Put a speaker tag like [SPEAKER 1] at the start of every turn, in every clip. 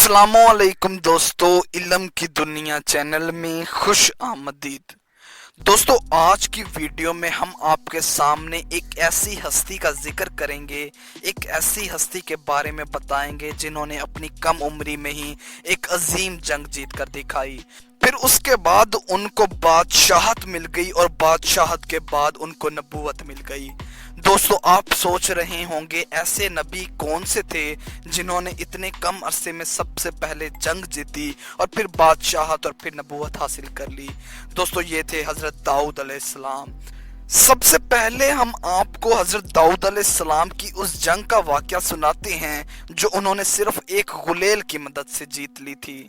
[SPEAKER 1] अस्सलामुअलैकुम दोस्तों, इल्म की दुनिया चैनल में खुश आमदीद। दोस्तों, आज की वीडियो में हम आपके सामने एक ऐसी हस्ती का जिक्र करेंगे, एक ऐसी हस्ती के बारे में बताएंगे जिन्होंने अपनी कम उम्री में ही एक अजीम जंग जीत कर दिखाई। फिर उसके बाद उनको बादशाहत मिल गई और बादशाहत के बाद उनको नबूवत मिल गई। दोस्तों, आप सोच रहे होंगे ऐसे नबी कौन से थे जिन्होंने इतने कम अरसे में सबसे पहले जंग जीती और फिर बादशाहत और फिर नबूवत हासिल कर ली। दोस्तों, ये थे हजरत दाऊद अलैहिस्सलाम। सबसे पहले हम आपको हजरत दाऊद अलैहिस्सलाम की उस जंग का वाकया सुनाते हैं जो उन्होंने सिर्फ एक गुलेल की मदद से जीत ली थी।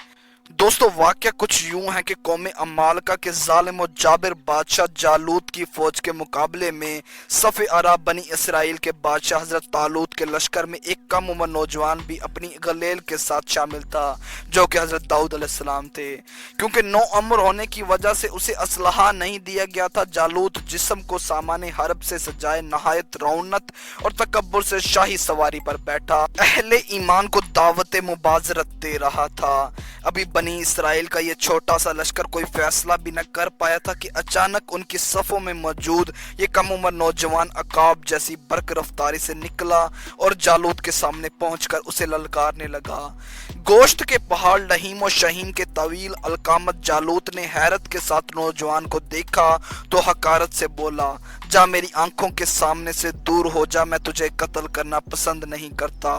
[SPEAKER 1] दोस्तों, वाकया कुछ यूं है कि कौम अमालका के जालिम और जाबिर बादशाह जालूत की फौज के मुकाबले में सफ़े अरब बनी इसराइल के बादशाह हजरत तालूत के लश्कर में एक कम उम्र नौजवान भी अपनी गलेल के साथ शामिल था जो कि हजरत दाऊद अलैहिस्सलाम थे। क्योंकि नौ उम्र होने की वजह से उसे असलहा नहीं दिया गया था। जालूत जिस्म को सामाने हरब से सजाए नहायत रौनत और तकब्बुर से शाही सवारी पर बैठा अहले ईमान को दावत मुबाजरत दे रहा था। अभी बनी इसराइल का ये छोटा सा लश्कर कोई फैसला भी न कर पाया था कि अचानक उनकी सफों में मौजूद ये कम उम्र नौजवान अकाब जैसी बर्क रफ्तारी से निकला और जालूत के सामने पहुंचकर उसे ललकारने लगा। गोश्त के पहाड़ लहीम और शहीन के तवील अलकामत जालूत ने हैरत के साथ नौजवान को देखा तो हकारत से बोला, जा मेरी आंखों के सामने से दूर हो जा, मैं तुझे कत्ल करना पसंद नहीं करता।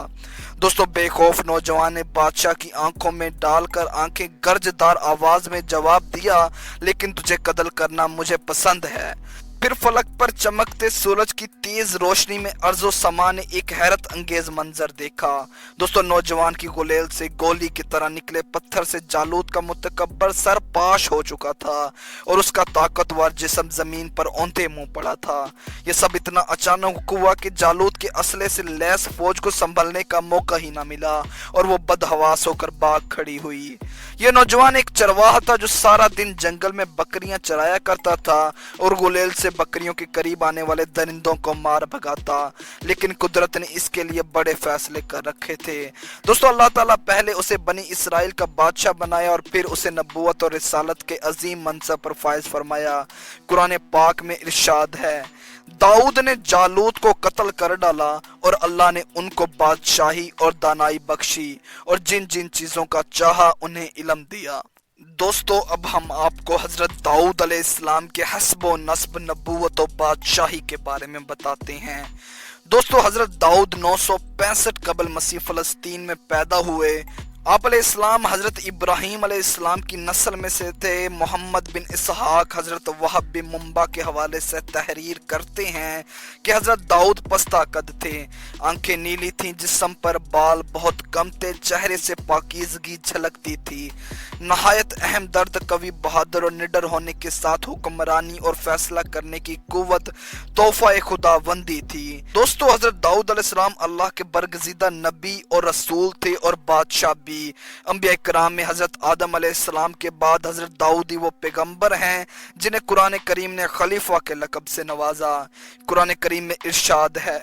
[SPEAKER 1] दोस्तों, बेखौफ नौजवान ने बादशाह की आंखों में डालकर आंखें गर्जदार आवाज में जवाब दिया, लेकिन तुझे कत्ल करना मुझे पसंद है। फिर फलक पर चमकते सूरज की तेज रोशनी में अर्जो समा ने एक हैरत अंगेज मंजर देखा। दोस्तों, नौजवान की गुलेल से गोली की तरह निकले पत्थर से जालूत का मुतकब्बर सर पाश हो चुका था और उसका ताकतवर जिस्म जमीन पर औंधे मुंह पड़ा था। यह सब इतना अचानक हुआ कि जालूत के असले से लैस फौज को संभलने का मौका ही न मिला और वो बदहवास होकर भाग खड़ी हुई। यह नौजवान एक चरवाहा था जो सारा दिन जंगल में बकरियां चराया करता था और गुलेल से बकरियों के करीब आने वाले दरिंदों को मार भगाता, लेकिन कुदरत ने इसके लिए बड़े फैसले कर रखे थे। दोस्तों, अल्लाह ताला पहले उसे बनी इसराइल का बादशाह बनाया और फिर उसे नबूवत और रिसालत के अजीम मनसब पर फायज फरमाया। कुरान पाक में इरशाद है, दाऊद ने जालूत को कत्ल कर डाला और अल्लाह ने उनको बादशाही और दानाई बख्शी और जिन जिन चीजों का चाहा उन्हें इल्म दिया। दोस्तों, अब हम आपको हजरत दाऊद अलैहिस्सलाम के हस्ब नस्ब नबूवत और बादशाही के बारे में बताते हैं। दोस्तों, हजरत दाऊद 965 कबल मसीह फलस्तीन में पैदा हुए। आप अलैहिस्सलाम हजरत इब्राहीम अलैहिस्सलाम की नस्ल में से थे। मोहम्मद बिन इसहाक हजरत वहब बिन मुंबा के हवाले से तहरीर करते हैं कि हजरत दाऊद पस्ता कद थे, आंखें नीली थीं, जिस्म पर बाल बहुत कम थे, चेहरे से पाकीज़गी झलकती थी। नहायत अहम दर्द, कवि, बहादुर और निडर होने के साथ हुक्मरानी और फैसला करने की कुव्वत तोहफा खुदावंदी थी। दोस्तों, हजरत दाऊद अलैहिस्सलाम अल्लाह के बरगजीदा नबी और रसूल थे और बादशाह भी। अंबिया इकराम में हजरत आदम अलैहिस्सलाम के बाद हजरत दाऊद ही वो पैगंबर हैं जिन्हें कुरान करीम ने खलीफा के लक़ब से नवाजा। कुरान करीम में इरशाद है,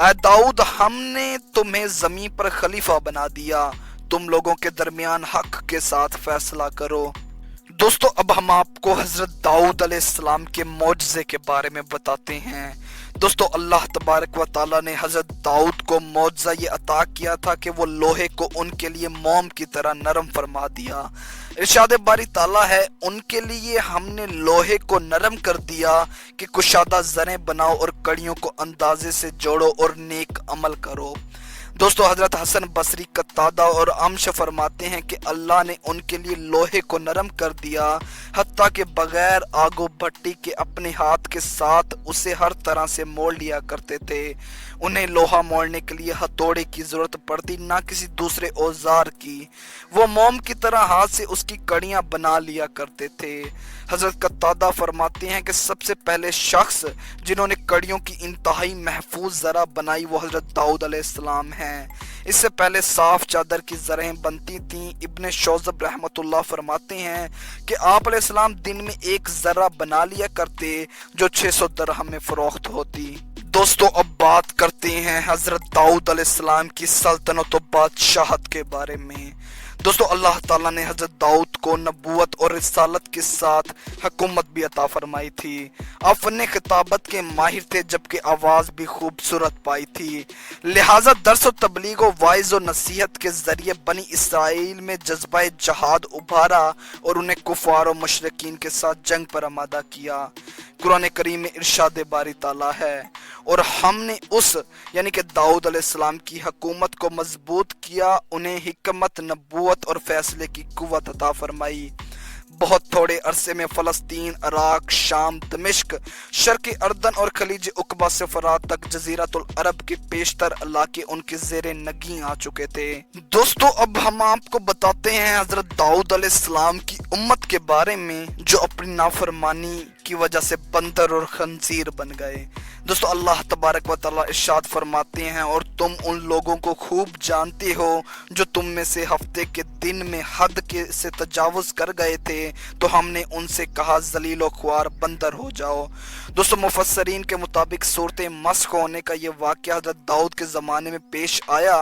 [SPEAKER 1] ऐ दाऊद, हमने तुम्हें ज़मीन पर खलीफा बना दिया, तुम लोगों के दरमियान हक के साथ फैसला करो। दोस्तों, अब हम आपको हजरत दाऊद अलैहिस्सलाम के मौजज़े के बारे में बताते हैं। दोस्तों, अल्लाह तबारक व ताला ने हजरत दाऊद को मौजज़ा ये अता किया था कि वो लोहे को उनके लिए मोम की तरह नरम फरमा दिया। इरशाद बारी ताला है, उनके लिए हमने लोहे को नरम कर दिया कि कुशादा जरें बनाओ और कड़ियों को अंदाजे से जोड़ो और नेक अमल करो। दोस्तों, हजरत हसन बसरी, कत्तादा और अम्श फरमाते हैं कि अल्लाह ने उनके लिए लोहे को नरम कर दिया, हत्ता के बगैर आगो भट्टी के अपने हाथ के साथ उसे हर तरह से मोड़ लिया करते थे। उन्हें लोहा मोड़ने के लिए हथौड़े की जरूरत पड़ती, ना किसी दूसरे औजार की। वो मोम की तरह हाथ से उसकी कड़ियां बना लिया करते थे। हजरत कत्तादा फरमाते हैं कि सबसे पहले शख्स जिन्होंने कड़ियों की इंतहाई महफूज जरा बनाई वो हजरत दाऊद अलैहिस्सलाम हैं। इससे पहले साफ चादर की जरें बनती थीं। इब्ने शौज़ब रहमतुल्लाह फरमाते हैं कि आप अलैहिस्सलाम दिन में एक जरा बना लिया करते जो 600 दरहम में फरोख्त होती। दोस्तों, अब बात करते हैं हजरत दाऊद अलैहिस्सलाम की सल्तनत और बादशाहत के बारे में। दोस्तों अल्लाह ताला ने हजरत दाऊद को नबूवत और रिसालत के साथ हुकूमत भी अता फरमाई थी। आप फन खिताबत के माहिर थे जबकि आवाज़ भी खूबसूरत पाई थी। लिहाजा दर्स व तबलीग व वाइज व नसीहत के जरिए बनी इसराइल में जज्बा जहाद उभारा और उन्हें कुफार और मुशरिकीन के साथ जंग पर आमादा किया। कुरान करीम में इरशाद बारी ताला है, और हमने उस यानी कि दाऊद अलैहिस्सलाम की हुकूमत को मजबूत किया, उन्हें हिकमत, नबूवत और फैसले की कुव्वत अता फरमाई। बहुत थोड़े अरसे में फ़लस्तीन, इराक, शाम, दमिश्क, शर्क़ी अर्दन और खलीज उक़बा से फ़रात तक जज़ीरतुल अरब के पेशतर इलाके उनके ज़ेरे नगी आ चुके थे। दोस्तों अब हम आपको बताते हैं हज़रत दाऊद अलैहिस्सलाम की उम्मत के बारे में जो अपनी नाफरमानी की वजह से बंदर और खंजीर बन गए। दोस्तों अल्लाह तबारक व तआला इरशाद फरमाते हैं, और तुम उन लोगों को खूब जानते हो जो तुम में से हफ्ते के दिन में हद के से तजावुज़ कर गए थे, तो हमने उनसे कहा जलील व ख्वार बंदर हो जाओ। दोस्तों मुफस्सरीन के मुताबिक सूरत मस्ख होने का ये वाक़या हज़रत दाऊद के ज़माने में पेश आया।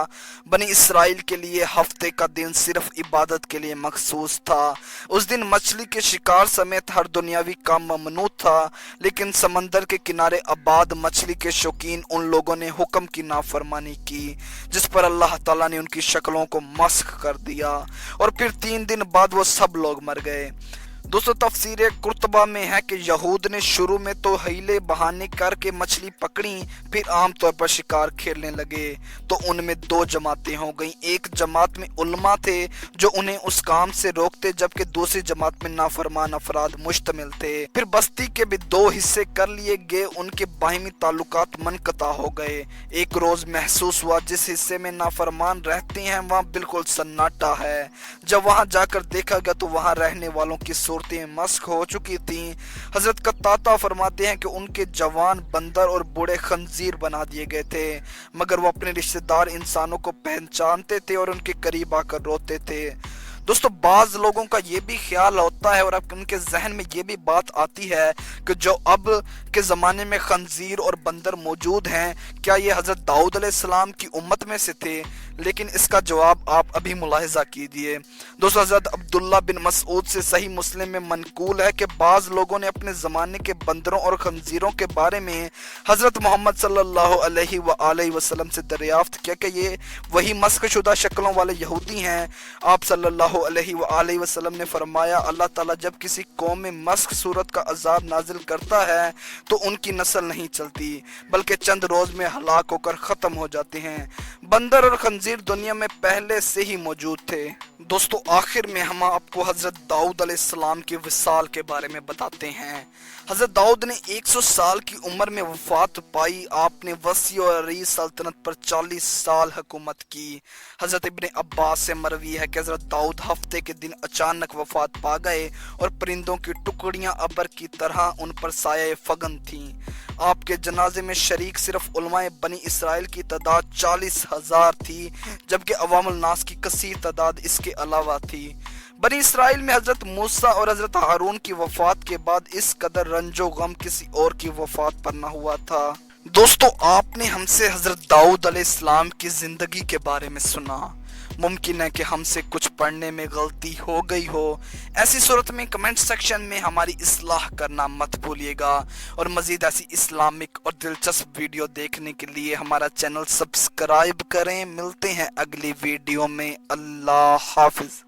[SPEAKER 1] बनी इसराइल के लिए हफ्ते का दिन सिर्फ इबादत के लिए मखसूस था। उस दिन मछली के शिकार समेत हर दुनियावी काम ममनू था, लेकिन समंदर के किनारे आबाद मछली के शौकीन उन लोगों ने हुक्म की नाफरमानी की, जिस पर अल्लाह ताला ने उनकी शक्लों को मस्ख कर दिया, और फिर 3 दिन बाद वो सब लोग मर गए। दोस्तों तफसीर कुर्तबा में है कि यहूद ने शुरू में तो हीले बहाने करके मछली पकड़ी, फिर आम तौर पर शिकार खेलने लगे, तो उनमें 2 जमातें हो गईं। एक जमात में उलमा थे जो उन्हें उस काम से रोकते, जबकि दूसरी जमात में नाफरमान अफराद मुश्तमिल थे। फिर बस्ती के भी 2 हिस्से कर लिए गए, उनके बाहिमी ताल्लुकात मनक़ता हो गए। एक रोज महसूस हुआ जिस हिस्से में नाफरमान रहते हैं वहाँ बिल्कुल सन्नाटा है। जब वहाँ जाकर देखा गया तो वहाँ रहने वालों की मस्क हो चुकी थी। हजरत कत्ताता फरमाते हैं कि उनके जवान बंदर और बूढ़े खंजीर बना दिए गए थे, मगर वो अपने रिश्तेदार इंसानों को पहचानते थे और उनके करीब आकर रोते थे। दोस्तों बाज लोगों का ये भी ख्याल होता है और अब उनके जहन में ये भी बात आती है कि जो अब के ज़माने में खंजीर और बंदर मौजूद हैं, क्या ये हज़रत दाऊद अलैहिस्सलाम की उम्मत में से थे? लेकिन इसका जवाब आप अभी मुलाहिजा कीजिए। दोस्तों हज़रत अब्दुल्ला बिन मसऊद से सही मुस्लिम में मनकूल है कि बाज़ लोगों ने अपने ज़माने के बंदरों और खंजीरों के बारे में हज़रत मोहम्मद सल्लल्लाहु अलैहि वसल्लम से दरियाफ्त किया कि ये वही मस्ख शुदा शक्लों वाले यहूदी हैं। आप सल्लल्लाहु अलैहि वसल्लम ने फरमाया, अल्लाह ताला जब किसी कौम में मस्ख सूरत का अजाब नाजिल करता है तो उनकी नस्ल नहीं चलती, बल्कि चंद रोज में हलाक होकर ख़त्म हो जाते हैं। बंदर और खंजीर दुनिया में पहले से ही मौजूद थे। दोस्तों आखिर में हम आपको हज़रत दाऊद अलैहिस्सलाम के विसाल के बारे में बताते हैं। हज़रत दाऊद ने 100 साल की उम्र में वफात पाई। आपने वसी और अरी सल्तनत पर 40 साल हुकूमत की। हज़रत इब्ने अब्बास से मरवी है कि हज़रत दाऊद हफ्ते के दिन अचानक वफात पा गए और परिंदों की टुकड़ियां अबर की तरह उन पर साया फगन थीं। आपके जनाजे में शरीक सिर्फ उलमाए बनी इसराइल की तादाद 40,000 थी, जबकि अवामुल नास की कसीर तादाद इसके अलावा थी। बनी इसराइल में हजरत मूसा और हजरत हारून की वफात के बाद इस कदर रंजो गम किसी और की वफात पर न हुआ था। दोस्तों आपने हमसे हजरत दाऊद अलैहिस्सलाम की जिंदगी के बारे में सुना। मुमकिन है कि हमसे कुछ पढ़ने में गलती हो गई हो। ऐसी सूरत में कमेंट सेक्शन में हमारी इस्लाह करना मत भूलिएगा, और मज़ीद ऐसी इस्लामिक और दिलचस्प वीडियो देखने के लिए हमारा चैनल सब्सक्राइब करें। मिलते हैं अगली वीडियो में। अल्लाह हाफिज।